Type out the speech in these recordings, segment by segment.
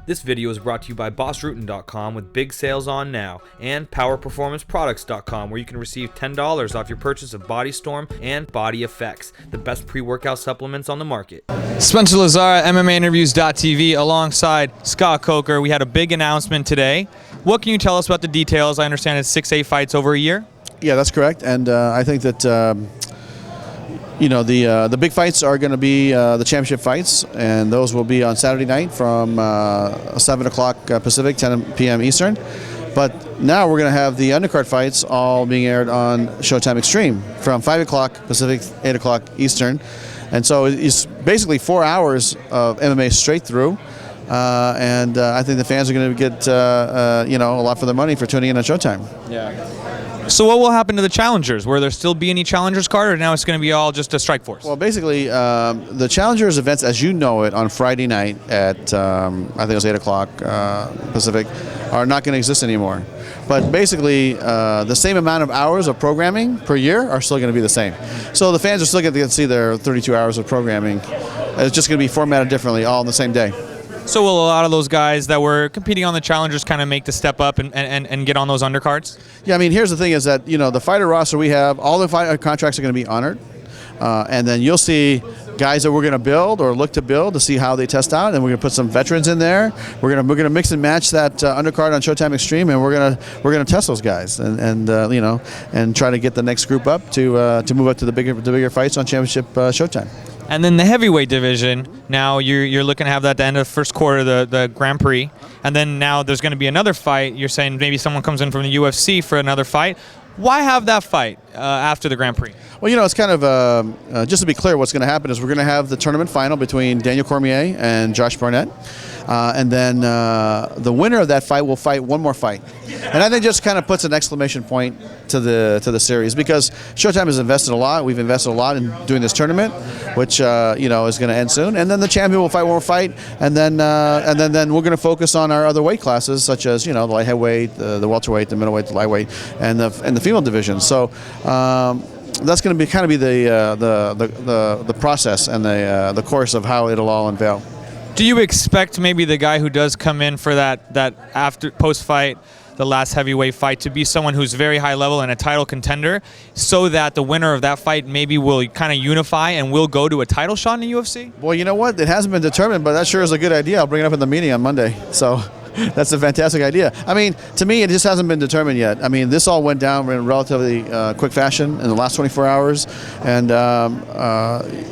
This video is brought to you by BossRootin.com with big sales on now, and PowerPerformanceProducts.com, where you can receive $10 off your purchase of Body Storm and Body Effects, the best pre-workout supplements on the market. Spencer Lazara, MMAinterviews.tv, alongside Scott Coker. We had a big announcement today. What can you tell us about the details? I understand it's 6-8 fights over a year. Yeah, that's correct, and I think that the big fights are going to be the championship fights, and those will be on Saturday night from 7 o'clock Pacific, 10 p.m. Eastern. But now we're going to have the undercard fights all being aired on Showtime Extreme from 5 o'clock Pacific, 8 o'clock Eastern. And so it's basically 4 hours of MMA straight through. And I think the fans are going to get a lot for their money for tuning in on Showtime. Yeah. So what will happen to the challengers? Will there still be any challengers card, or now it's going to be all just a Strikeforce? Well, basically, the challengers events, as you know it, on Friday night at I think it was 8 o'clock Pacific, are not going to exist anymore. But basically, the same amount of hours of programming per year are still going to be the same. So the fans are still going to get to see their 32 hours of programming. It's just going to be formatted differently, all on the same day. So will a lot of those guys that were competing on the challengers kind of make the step up and get on those undercards? Yeah, I mean, here's the thing is that, the fighter roster we have, all the fighter contracts are going to be honored. And then you'll see guys that we're going to build or look to build to see how they test out, and we're going to put some veterans in there. We're going to mix and match that undercard on Showtime Extreme, and we're going to test those guys and try to get the next group up to move up to the bigger fights on Championship Showtime. And then the heavyweight division, now you're looking to have that at the end of the first quarter, the Grand Prix. And then now there's going to be another fight. You're saying maybe someone comes in from the UFC for another fight. Why have that fight after the Grand Prix? Well, it's kind of, just to be clear, what's going to happen is we're going to have the tournament final between Daniel Cormier and Josh Barnett. And then the winner of that fight will fight one more fight. And I think just kind of puts an exclamation point to the series, because Showtime has invested a lot. We've invested a lot in doing this tournament, which is going to end soon. And then the champion will fight one more fight, and then we're going to focus on our other weight classes, such as the light heavyweight, the welterweight, the middleweight, the lightweight, and the female division. So that's going to be the process and the course of how it'll all unveil. Do you expect maybe the guy who does come in for that after post-fight, the last heavyweight fight, to be someone who's very high level and a title contender, so that the winner of that fight maybe will kind of unify and will go to a title shot in the UFC? Well, you know what? It hasn't been determined, but that sure is a good idea. I'll bring it up in the meeting on Monday. So that's a fantastic idea. I mean, to me, it just hasn't been determined yet. I mean, this all went down in relatively quick fashion in the last 24 hours, and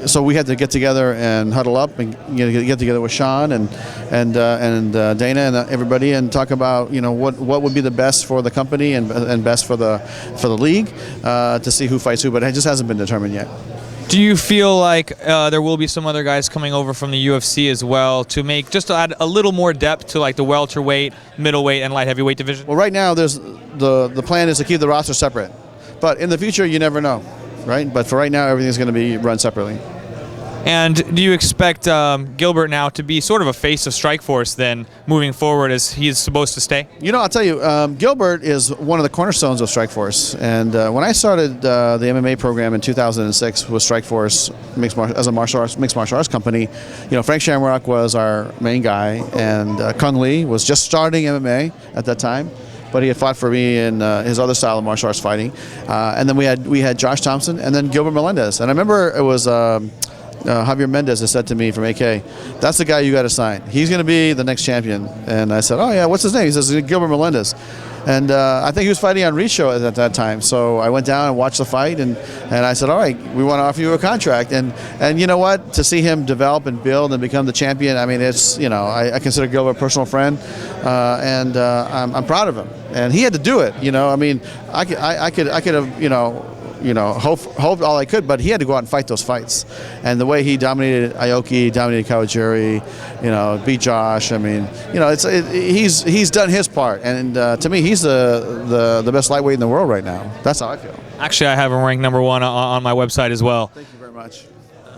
so we had to get together and huddle up and get together with Sean and Dana and everybody and talk about what would be the best for the company and best for the league to see who fights who, but it just hasn't been determined yet. Do you feel like there will be some other guys coming over from the UFC as well to add a little more depth to like the welterweight, middleweight, and light heavyweight division? Well, right now the plan is to keep the roster separate, but in the future you never know, right? But for right now, everything's going to be run separately. And do you expect Gilbert now to be sort of a face of Strikeforce then moving forward, as he's supposed to stay? I'll tell you, Gilbert is one of the cornerstones of Strikeforce. And when I started the MMA program in 2006 with Strikeforce as a mixed martial arts company, Frank Shamrock was our main guy, and Kung Lee was just starting MMA at that time. But he had fought for me in his other style of martial arts fighting. And then we had Josh Thompson and then Gilbert Melendez. And I remember it was Javier Melendez has said to me from AK, that's the guy you got to sign. He's going to be the next champion. And I said, oh yeah, what's his name? He says, Gilbert Melendez. And I think he was fighting on Reed's show at that time. So I went down and watched the fight, and I said, all right, we want to offer you a contract. And you know what? To see him develop and build and become the champion, I mean, it's, I consider Gilbert a personal friend, and I'm proud of him. And he had to do it, I mean, I could have, hoped all I could, but he had to go out and fight those fights. And the way he dominated Aoki, dominated Kawajiri, beat Josh. I mean, he's done his part, and to me, he's the best lightweight in the world right now. That's how I feel. Actually, I have him ranked number 1 on my website as well. Thank you very much.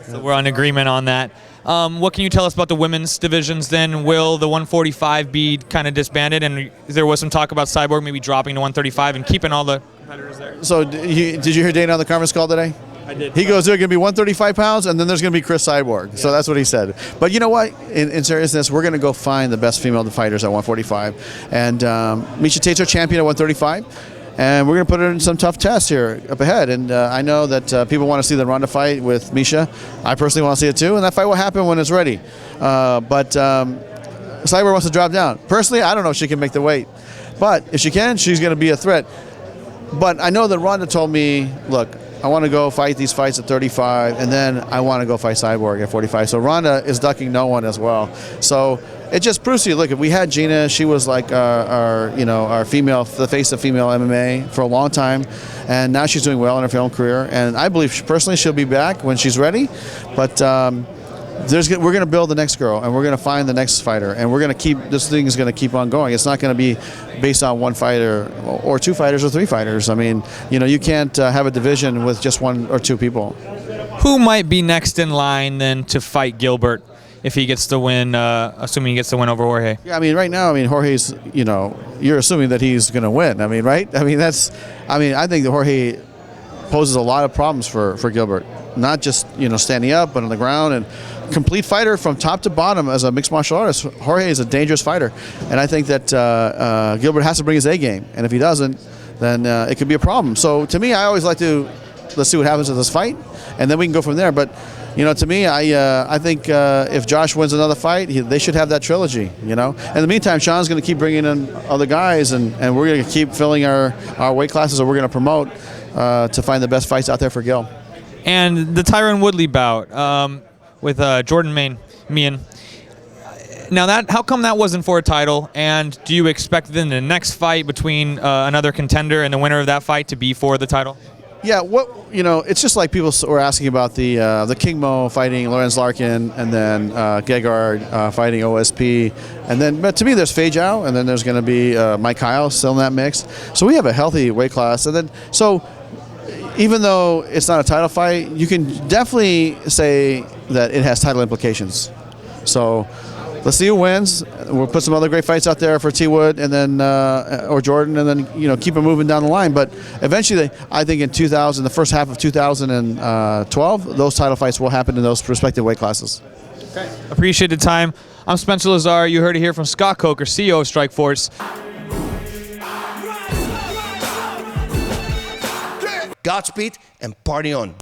So we're on agreement on that. What can you tell us about the women's divisions then? Will the 145 be kind of disbanded? And there was some talk about Cyborg maybe dropping to 135 and keeping all the competitors there. So did you hear Dana on the conference call today? I did. He goes, they're going to be 135 pounds, and then there's going to be Chris Cyborg. Yeah. So that's what he said. But you know what? In seriousness, we're going to go find the best female fighters at 145. And Miesha Tate's our champion at 135. And we're going to put her in some tough tests here up ahead. And I know that people want to see the Ronda fight with Miesha. I personally want to see it too. And that fight will happen when it's ready. But Cyborg wants to drop down. Personally, I don't know if she can make the weight. But if she can, she's going to be a threat. But I know that Ronda told me, look, I want to go fight these fights at 35, and then I want to go fight Cyborg at 45. So Ronda is ducking no one as well. So it just proves to you, look, if we had Gina, she was like our female, the face of female MMA for a long time, and now she's doing well in her film career. And I believe personally she'll be back when she's ready. But we're going to build the next girl, and we're going to find the next fighter, and we're going to keep, this thing is going to keep on going. It's not going to be based on one fighter or two fighters or three fighters. I mean, you can't have a division with just one or two people. Who might be next in line then to fight Gilbert if he gets the win, assuming he gets the win over Jorge? Yeah, I mean, right now, Jorge's, you're assuming that he's going to win. I mean, right? I think that Jorge poses a lot of problems for Gilbert. Not just, standing up, but on the ground, and complete fighter from top to bottom as a mixed martial artist. Jorge is a dangerous fighter. And I think that Gilbert has to bring his A game. And if he doesn't, then it could be a problem. So to me, I always like to, let's see what happens with this fight, and then we can go from there. But, to me, I think if Josh wins another fight, they should have that trilogy, In the meantime, Sean's going to keep bringing in other guys, and we're going to keep filling our weight classes, or we're going to promote to find the best fights out there for Gil. And the Tyron Woodley bout with Jordan Meehan. Now, how come that wasn't for a title? And do you expect then the next fight between another contender and the winner of that fight to be for the title? Yeah, it's just like people were asking about the King Mo fighting Lorenz Larkin, and then Gegard fighting OSP, and then, but to me, there's Fei Zhao, and then there's going to be Mike Kyle still in that mix. So we have a healthy weight class, and then even though it's not a title fight, you can definitely say that it has title implications. So let's see who wins. We'll put some other great fights out there for T. Wood, and then or Jordan, and then keep it moving down the line. But eventually, I think in the first half of 2012, those title fights will happen in those respective weight classes. Okay. Appreciate the time. I'm Spencer Lazar. You heard it here from Scott Coker, CEO of Strikeforce. Godspeed and party on.